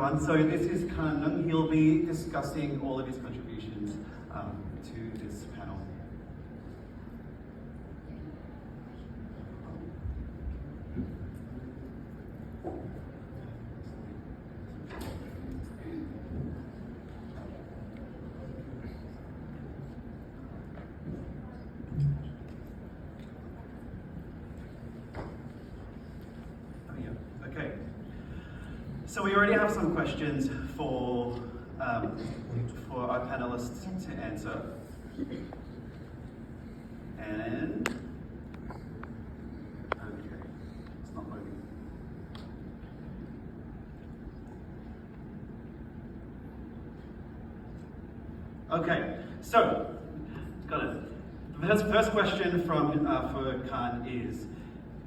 So this is Chung. He'll be discussing all of his contributions to this panel. Okay. So we already have some questions for our panelists to answer. And okay, it's not loading. Okay, so got it. The first question from for Khan is,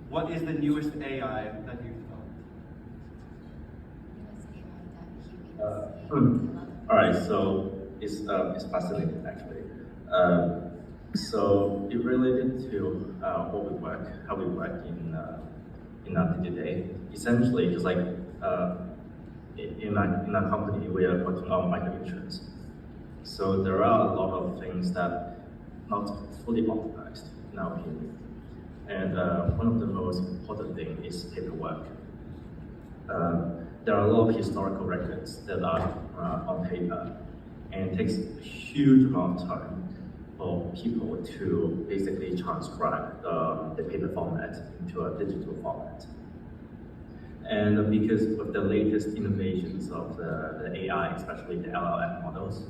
what is the newest AI that you've All right, so it's fascinating actually. So it related to how we work in our day-to-day. Essentially, just like in our company, we are working on microinsurance. So there are a lot of things that not fully optimized in our opinion. And one of the most important thing is paperwork. There are a lot of historical records that are on paper, and it takes a huge amount of time for people to basically transcribe the paper format into a digital format. And because of the latest innovations of the AI, especially the LLM models,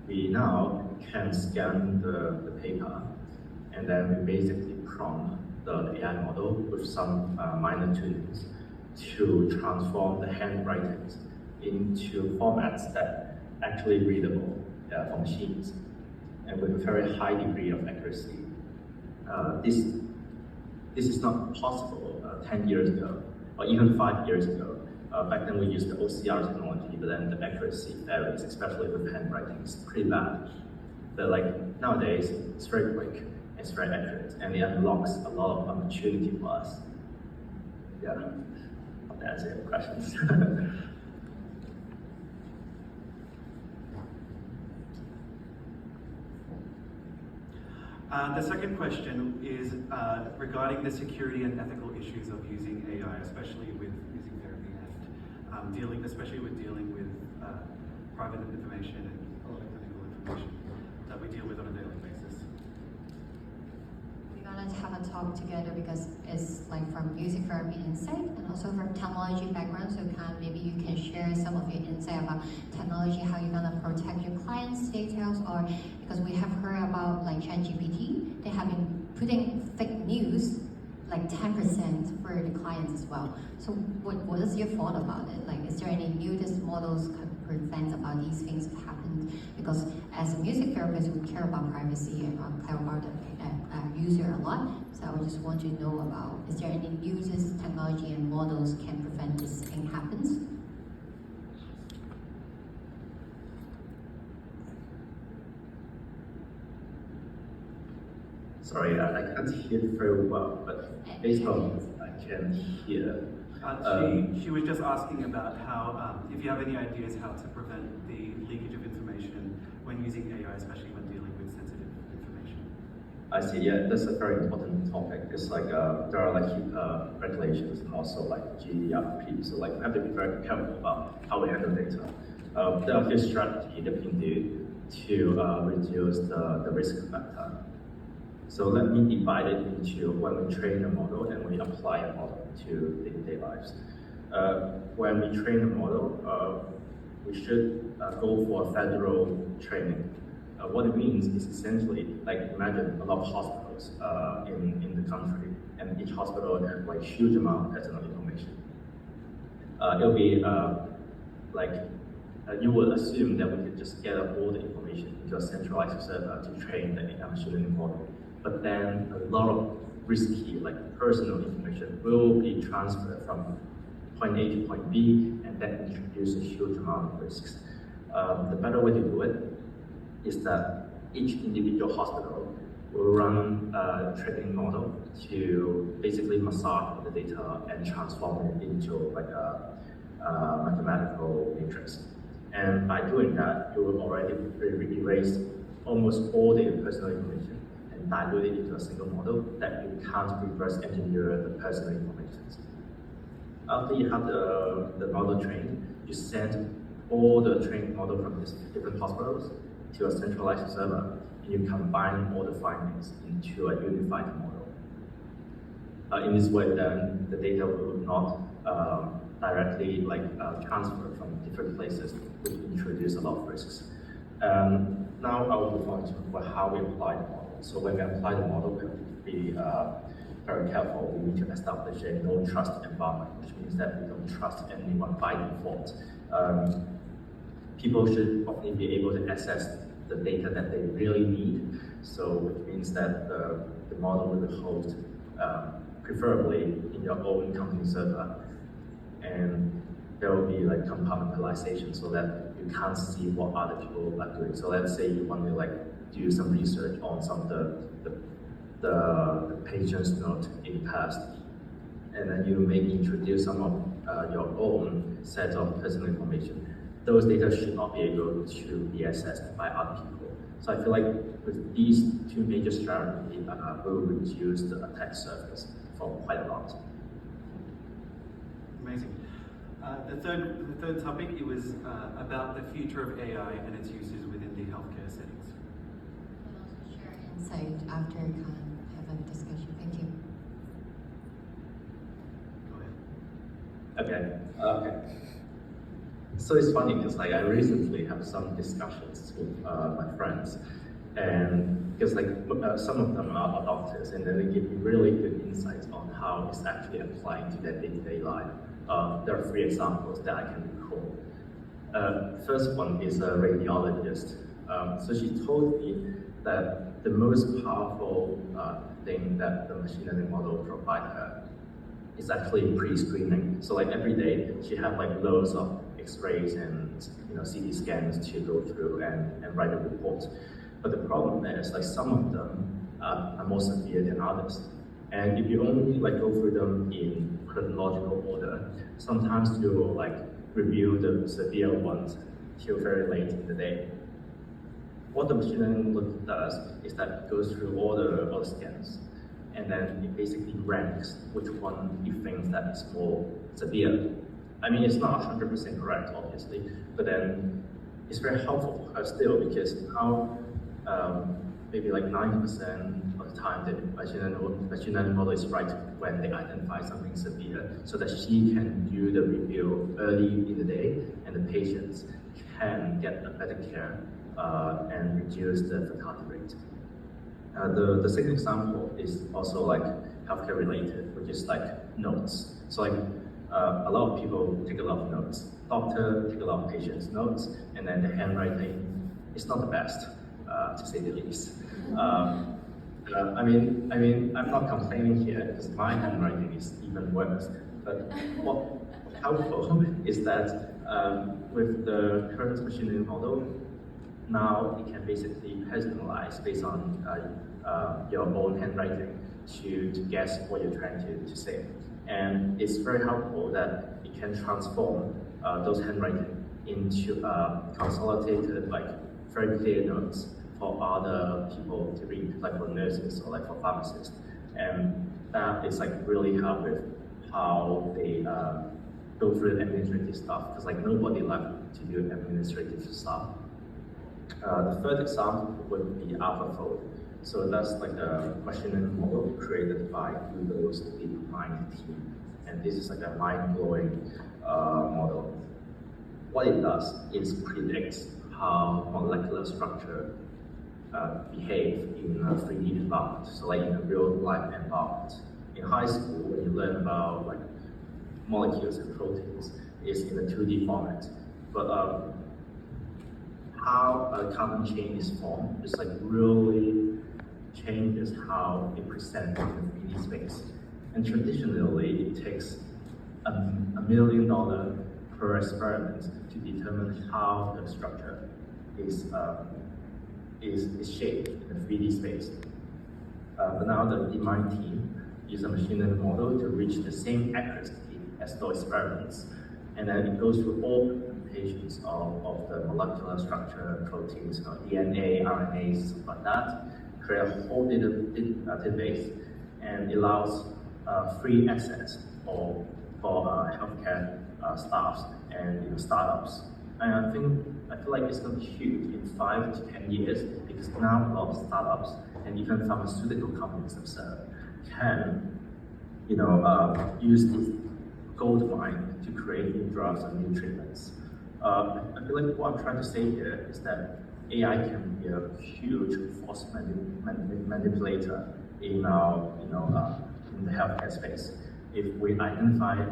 we now can scan the paper, and then we basically prompt the AI model with some minor tunings to transform the handwritings into formats that actually readable for machines, and with a very high degree of accuracy. This is not possible 10 years ago, or even 5 years ago. Back then we used the OCR technology, but then the accuracy varies, especially with handwriting. It's pretty bad. But like nowadays, it's very quick, it's very accurate, and it unlocks a lot of opportunity for us. Yeah. To answer your questions. The second question is regarding the security and ethical issues of using AI, especially with music therapy and dealing with private information and a lot of clinical information that we deal with on a daily basis. We're gonna have a talk together because it's like from music therapy insight and also from technology background. So maybe you can share some of your insight about technology, how you're gonna protect your clients' details, or because we have heard about like ChatGPT, they have been putting fake news like 10% for the clients as well. So what is your thought about it? Like, is there any newest models could prevent about these things happen? Because as a music therapist, we care about privacy and care about the user a lot. So I just want to know about, is there any newest technology and models can prevent this thing happens? Sorry, I can't hear very well, but based on what I can hear. She was just asking about how, if you have any ideas how to prevent the leakage of information when using AI, especially when dealing with sensitive information. I see, yeah, that's a very important topic. It's like, there are like regulations and also like GDPR, so like we have to be very careful about how we handle data. There are a few strategies that we can do to reduce the risk factor. So let me divide it into when we train a model and we apply a model to day-to-day lives. When we train a model, we should go for federal training. What it means is essentially, like imagine a lot of hospitals in the country, and each hospital has like huge amount of personal information. It'll be you would assume that we could just gather all the information into a centralized server to train the machine learning model. But then a lot of risky, like personal information will be transferred from point A to point B, and that introduces a huge amount of risks. The better way to do it is that each individual hospital will run a training model to basically massage the data and transform it into like mathematical matrix. And by doing that, you will already erase almost all the personal information and dilute it into a single model that you can't reverse engineer the personal information. After you have the model trained, you send all the trained model from these different hospitals to a centralized server, and you combine all the findings into a unified model. In this way, then the data will not directly transfer from different places, which introduce a lot of risks. Now I will move on to how we apply the model. So when we apply the model, we have to be very careful. We need to establish a no trust environment, which means that we don't trust anyone by default. People should only be able to access the data that they really need. So which means that the model will be hosted preferably in your own company server, and there will be like compartmentalization so that you can't see what other people are doing. So let's say you want to do some research on some of the patient's note in the past, and then you may introduce some of your own set of personal information. Those data should not be able to be accessed by other people. So I feel like with these two major strategies, we will reduce the attack surface for quite a lot. Amazing. The third topic, it was about the future of AI and its uses within the healthcare settings. And also share insight after you can have a discussion. Thank you. Go ahead. Okay. So it's funny because I recently have some discussions with my friends, and because some of them are doctors, and then they give me really good insights on how it's actually applying to their day-to-day life. There are 3 examples that I can recall. First one is a radiologist. So she told me that the most powerful thing that the machine learning model provides her is actually pre-screening. So every day she have loads of X-rays and CT scans to go through and write a report. But the problem is some of them are more severe than others. And if you only go through them in chronological order, sometimes you will review the severe ones till very late in the day. What the machine learning model does is that it goes through all the scans, and then it basically ranks which one it thinks that is more severe. I mean, it's not 100% correct, obviously, but then it's very helpful for her still, because now maybe 90% of the time the machine learning model is right when they identify something severe, so that she can do the review early in the day, and the patients can get a better care and reduce the fatality rate. The second example is also healthcare related, which is notes. So a lot of people take a lot of notes. Doctor take a lot of patients' notes, and then the handwriting is not the best, to say the least. I mean, I'm not complaining here because my handwriting is even worse. But what's helpful is that with the current machine learning model, now it can basically personalize based on your own handwriting to guess what you're trying to say. And it's very helpful that it can transform those handwriting into consolidated, very clear notes for other people to read, for nurses or for pharmacists. And that is really help with how they go through administrative stuff, because nobody left to do administrative stuff. The third example would be AlphaFold. So that's a machine learning model created by Google's DeepMind team. And this is a mind-blowing model. What it does is predicts how molecular structure behave in a 3D environment. So in a real-life environment. In high school, when you learn about molecules and proteins, it's in a 2D format. But how a carbon chain is formed is really changes how it presents in the 3D space. And traditionally, it takes $1 million per experiment to determine how the structure is shaped in the 3D space. But now the DeepMind team uses a machine learning model to reach the same accuracy as those experiments. and then it goes through all implementations of the molecular structure, proteins, DNA, RNA, stuff like that, create a whole database, and it allows free access for healthcare staffs and startups. And I feel like it's going to be huge in 5 to 10 years, because now a lot of startups and even pharmaceutical companies themselves can, use this gold mine to create new drugs and new treatments. I feel like what I'm trying to say here is that AI can be a huge force manipulator in our, in the healthcare space. If we identify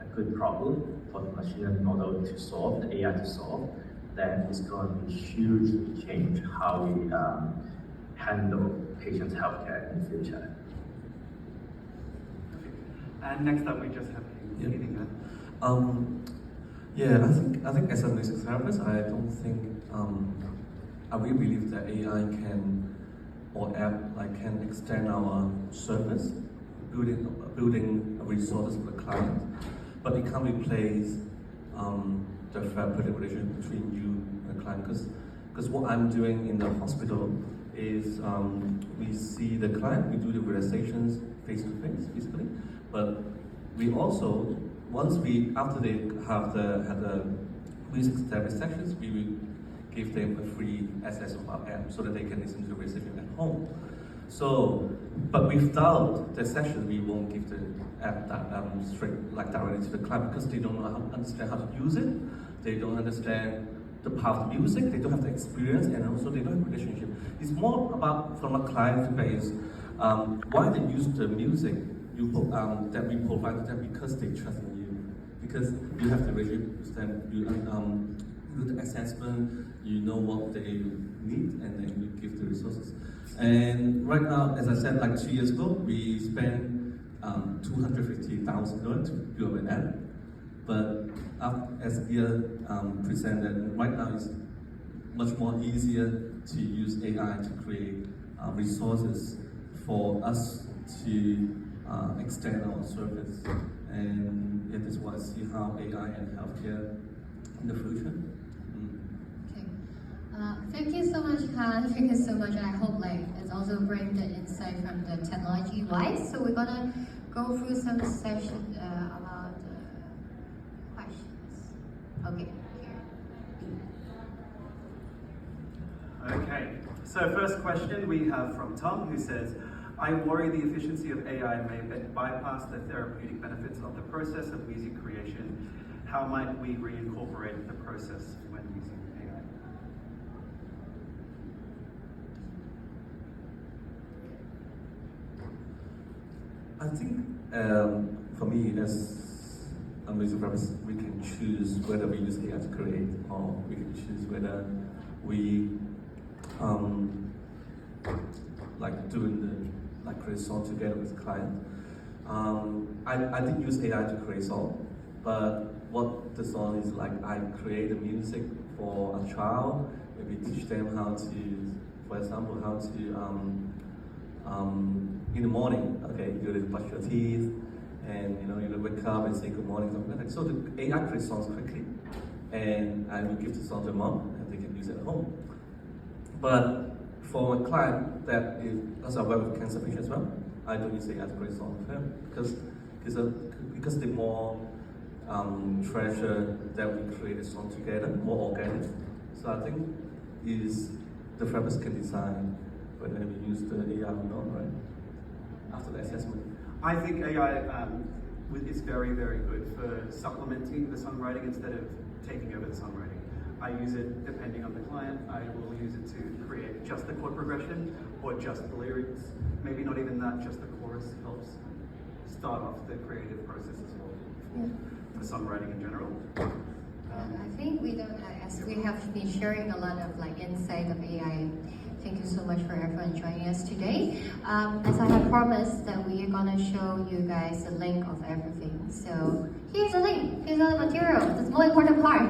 a good problem for the machine learning model to solve, the AI to solve, then it's going to hugely change how we handle patients' healthcare in the future. And next up, we just have Kingman. I think as a music therapist, I don't think I really believe that AI can or app can extend our service, building resources for the client, but it can't replace the therapeutic relationship between you and the client. Because what I'm doing in the hospital is we see the client, we do the realizations face to face, physically, but we also, after they have had the music therapy sessions, we will give them a free access of our app so that they can listen to the realization at home. So, but without the session, we won't give the app straight directly to the client, because they don't understand how to use it. They don't understand the power of music. They don't have the experience, and also they don't have a relationship. It's more about from a client base. Why they use the music that we provide them, because they trust in you, because you have the relationship with them. You do the assessment. You know what they need, and then you give the resources. And right now, as I said, like 2 years ago, we spent $250,000 to build an app. But as Ia presented, right now it's much more easier to use AI to create resources for us to extend our service. And it is what I see how AI and healthcare in the future. Thank you so much, Han. Thank you so much. I hope it's also bring the insight from the technology wise. So we're gonna go through some sessions about questions. Okay. Okay, so first question we have from Tom, who says, I worry the efficiency of AI may bypass the therapeutic benefits of the process of music creation. How might we reincorporate the process when using AI? I think for me, as a music therapist, we can choose whether we use AI to create, or we can choose whether we create song together with the client. I did use AI to create song, but what the song is like, I create the music for a child, maybe teach them how to, for example, how to in the morning, okay, you brush your teeth, and you wake up and say good morning, something like that. So the AI creates songs quickly, and I will give the song to mom, and they can use it at home. But for a client that is also aware with cancer patients as well, I don't use AI to create songs with them, because they more treasure that we create a song together, more organic. So I think the therapist can decide whether we use the AI or not, right? After the assessment. I think AI is very, very good for supplementing the songwriting instead of taking over the songwriting. I use it depending on the client. I will use it to create just the chord progression or just the lyrics. Maybe not even that, just the chorus helps start off the creative process as well for songwriting in general. I think as we have been sharing a lot of insight of AI. Thank you so much for everyone joining us today. As I have promised that we are gonna show you guys the link of everything. So here's the link, here's all the material, that's the most important part.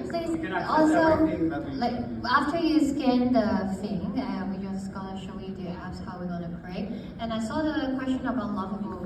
Please also, after you scan the thing, we're just gonna show you the apps, how we're gonna create. And I saw the question about Lovable